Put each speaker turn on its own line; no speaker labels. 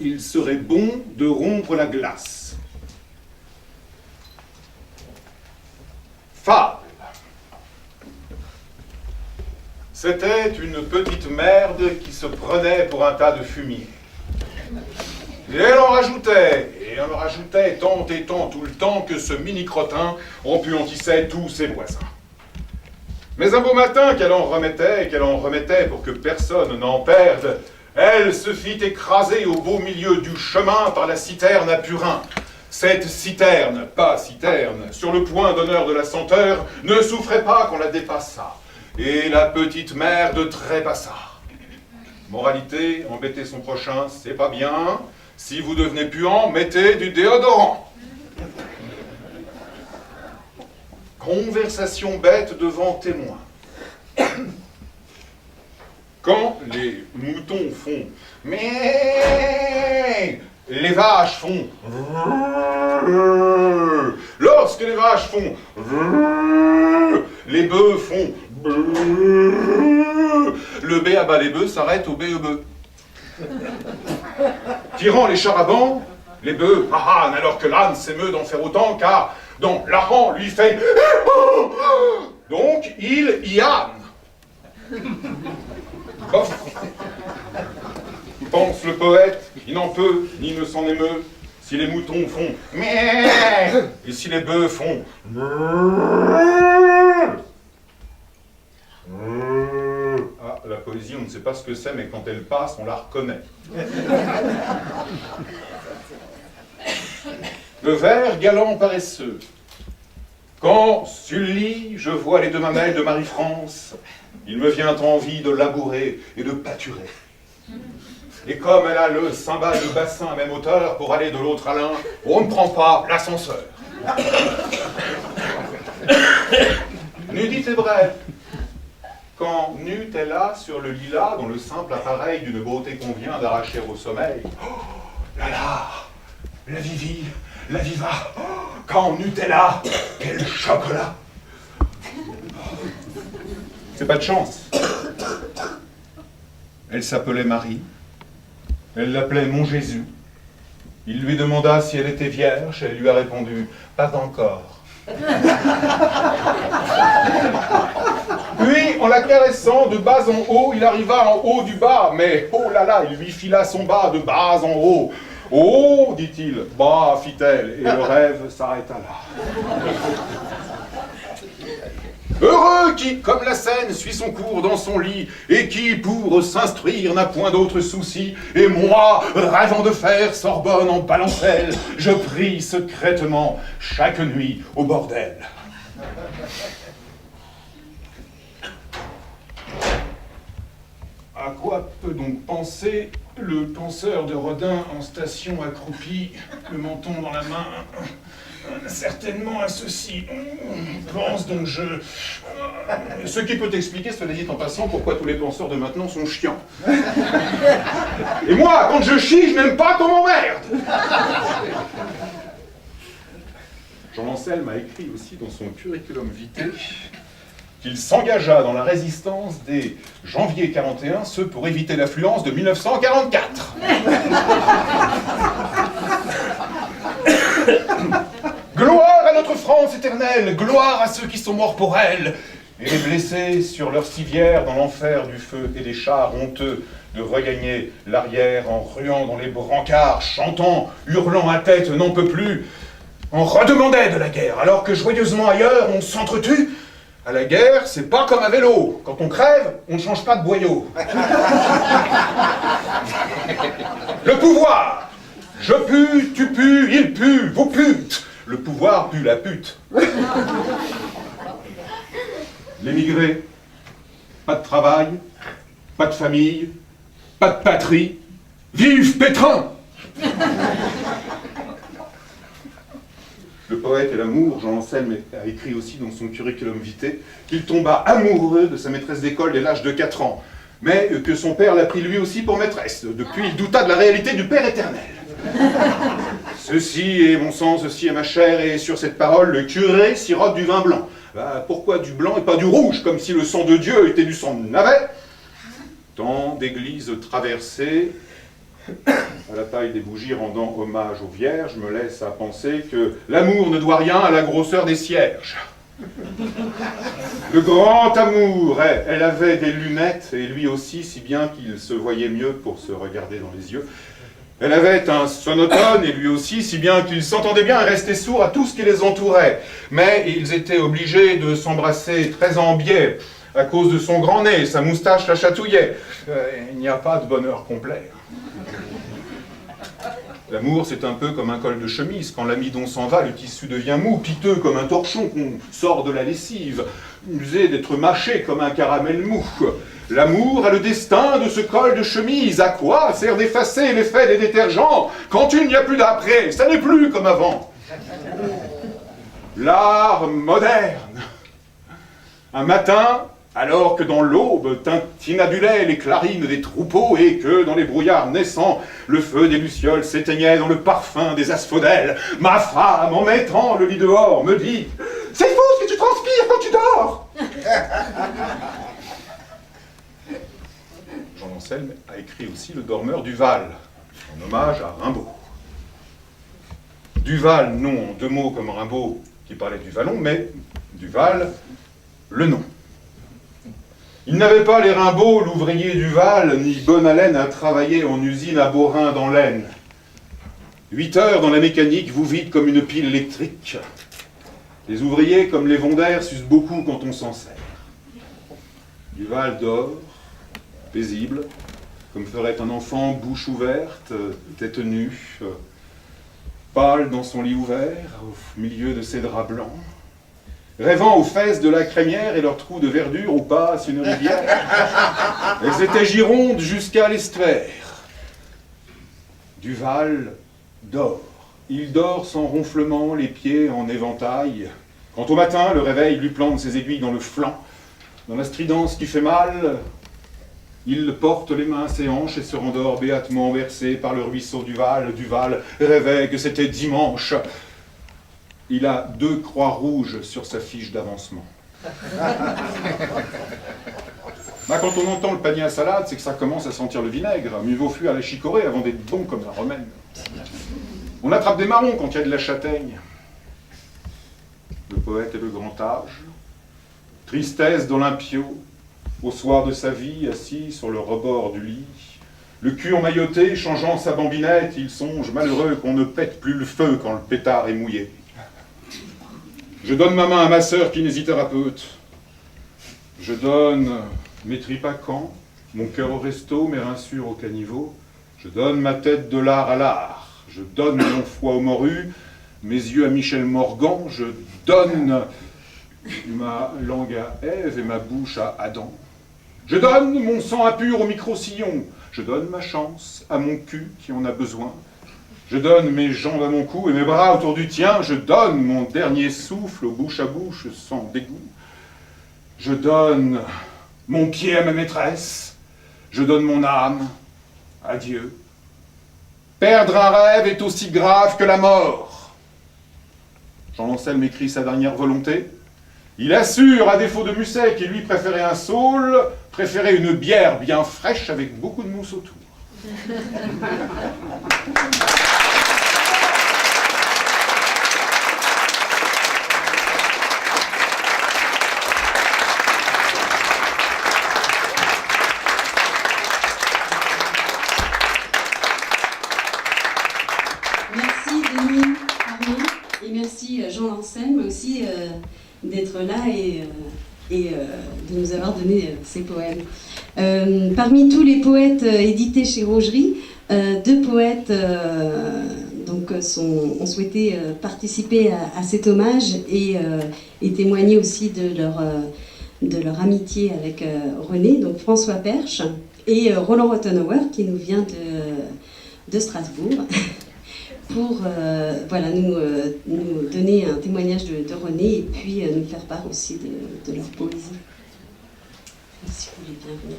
il serait bon de rompre la glace. Fable. C'était une petite merde qui se prenait pour un tas de fumier. Et elle en rajoutait, tant et tant tout le temps que ce mini-crottin empuantissait tous ses voisins. Mais un beau matin qu'elle en remettait pour que personne n'en perde, elle se fit écraser au beau milieu du chemin par la citerne à purin. Cette citerne, pas citerne, sur le point d'honneur de la senteur, ne souffrait pas qu'on la dépassât. Et la petite merde trépassa. Moralité, embêter son prochain, c'est pas bien. Si vous devenez puant, mettez du déodorant. Conversation bête devant témoin. Quand les moutons font « mais », les vaches font « lorsque les vaches font « les bœufs font « le B à bas les bœufs s'arrête au B-E-B. Tirant les charabancs, les bœufs, alors que l'âne s'émeut d'en faire autant, car dans l'hareng lui fait donc il y âne. Bof. Pense le poète, il n'en peut, ni ne s'en émeut, si les moutons font meh, et si les bœufs font ah, la poésie, on ne sait pas ce que c'est, mais quand elle passe, on la reconnaît. Le vers galant paresseux. Quand, Sully, je vois les deux mamelles de Marie-France, il me vient envie de labourer et de pâturer. Et comme elle a le cymbale de bassin à même hauteur pour aller de l'autre à l'un, on ne prend pas l'ascenseur. Nudité brève. Quand nue est là sur le lilas, dont le simple appareil d'une beauté qu'on vient d'arracher au sommeil. Oh là là, la vivi, la viva, oh, quand nue est là, quel chocolat. C'est pas de chance. Elle s'appelait Marie, elle l'appelait mon Jésus. Il lui demanda si elle était vierge, elle lui a répondu, pas encore. Puis, en la caressant de bas en haut, il arriva en haut du bas, mais oh là là, il lui fila son bas de bas en haut. Oh, dit-il, bah, fit-elle, et le rêve s'arrêta là. Heureux qui, comme la Seine, suit son cours dans son lit, et qui, pour s'instruire, n'a point d'autre souci, et moi, rêvant de faire Sorbonne en balancelle, je prie secrètement chaque nuit au bordel. À quoi peut donc penser le penseur de Rodin en station accroupi, le menton dans la main? Certainement à ceci. Pense donc je... Ce qui peut expliquer, cela dit en passant, pourquoi tous les penseurs de maintenant sont chiants. Et moi, quand je chie, je n'aime pas qu'on m'emmerde. Jean Anselme a écrit aussi dans son curriculum vitae qu'il s'engagea dans la résistance dès janvier 41, ce pour éviter l'affluence de 1944. Gloire à notre France éternelle, gloire à ceux qui sont morts pour elle, et les blessés sur leur civière dans l'enfer du feu et des chars honteux de regagner l'arrière en ruant dans les brancards, chantant, hurlant à tête n'en peut plus. On redemandait de la guerre, alors que joyeusement ailleurs on s'entretue. À la guerre, c'est pas comme à vélo. Quand on crève, on ne change pas de boyau. Le pouvoir. Je pue, tu pues, il pue, vous pute. Le pouvoir pue la pute. L'émigré. Pas de travail, pas de famille, pas de patrie. Vive Pétrin! Le poète et l'amour, Jean Anselme a écrit aussi dans son curriculum vitae qu'il tomba amoureux de sa maîtresse d'école dès l'âge de 4 ans, mais que son père l'a pris lui aussi pour maîtresse. Depuis, il douta de la réalité du Père éternel. Ceci est mon sang, ceci est ma chair, et sur cette parole, le curé sirote du vin blanc. Pourquoi du blanc et pas du rouge, comme si le sang de Dieu était du sang de navet? Tant d'églises traversées, à la taille des bougies rendant hommage aux vierges, me laisse à penser que l'amour ne doit rien à la grosseur des cierges. Le grand amour, elle avait des lunettes, et lui aussi, si bien qu'il se voyait mieux pour se regarder dans les yeux. Elle avait un sonotone, et lui aussi, si bien qu'ils s'entendaient bien et restaient sourds à tout ce qui les entourait. Mais ils étaient obligés de s'embrasser très en biais, à cause de son grand nez, sa moustache la chatouillait. Il n'y a pas de bonheur complet. L'amour, c'est un peu comme un col de chemise. Quand l'amidon s'en va, le tissu devient mou, piteux comme un torchon qu'on sort de la lessive, usé d'être mâché comme un caramel mou. L'amour a le destin de ce col de chemise. À quoi sert d'effacer l'effet des détergents quand il n'y a plus d'après? Ça n'est plus comme avant. L'art moderne. Un matin, alors que dans l'aube tintinabulaient les clarines des troupeaux et que dans les brouillards naissants, le feu des lucioles s'éteignait dans le parfum des asphodèles, ma femme, en mettant le lit dehors, me dit « C'est fou ce que tu transpires quand tu dors !» Jean Anselme a écrit aussi Le Dormeur du Val, en hommage à Rimbaud. Duval, non en deux mots comme Rimbaud qui parlait du vallon, mais Duval, le nom. Il n'avait pas les Rimbaud, l'ouvrier du Val, ni bonne haleine à travailler en usine à Beaurain dans l'Aisne. 8 heures dans la mécanique vous vide comme une pile électrique. Les ouvriers, comme les vondaires, s'usent beaucoup quand on s'en sert. Duval dort, paisible, comme ferait un enfant bouche ouverte, tête nue, pâle dans son lit ouvert, au milieu de ses draps blancs, rêvant aux fesses de la crémière et leurs trous de verdure où passe une rivière. Elles étaient girondes jusqu'à l'estuaire. Duval dort. Il dort sans ronflement, les pieds en éventail. Quand au matin, le réveil lui plante ses aiguilles dans le flanc. Dans la stridence qui fait mal, il porte les mains à ses hanches et se rendort béatement bercé par le ruisseau du Val. Duval rêvait que c'était dimanche. Il a 2 croix rouges sur sa fiche d'avancement. Quand on entend le panier à salade, c'est que ça commence à sentir le vinaigre. Mieux vaut fuir à la chicorée avant d'être bon comme la romaine. On attrape des marrons quand il y a de la châtaigne. Le poète et le grand âge. Tristesse d'Olympio, au soir de sa vie, assis sur le rebord du lit. Le cul emmailloté, changeant sa bambinette, il songe malheureux qu'on ne pète plus le feu quand le pétard est mouillé. Je donne ma main à ma sœur kinésithérapeute. Je donne mes tripes à Caen, mon cœur au resto, mes reins sûrs au caniveau. Je donne ma tête de l'art à l'art. Je donne mon foie au morue, mes yeux à Michel Morgan. Je donne ma langue à Ève et ma bouche à Adam. Je donne mon sang impur au micro-sillon. Je donne ma chance à mon cul qui en a besoin. Je donne mes jambes à mon cou et mes bras autour du tien. Je donne mon dernier souffle au bouche à bouche sans dégoût. Je donne mon pied à ma maîtresse. Je donne mon âme à Dieu. Perdre un rêve est aussi grave que la mort. Jean Anselme écrit sa dernière volonté. Il assure, à défaut de Musset, qu'il lui préférait un saule, préférait une bière bien fraîche avec beaucoup de mousse autour.
Merci Denis Armand et merci Jean Anselme aussi d'être là et de nous avoir donné ces poèmes. Parmi tous les poètes édités chez Rogerie, 2 poètes ont souhaité participer à cet hommage et témoigner aussi de leur amitié avec René, donc François Perche et Roland Rothenauer qui nous vient de Strasbourg. Pour nous donner un témoignage de René et puis nous faire part aussi de leur poésie. Si vous voulez bien venir.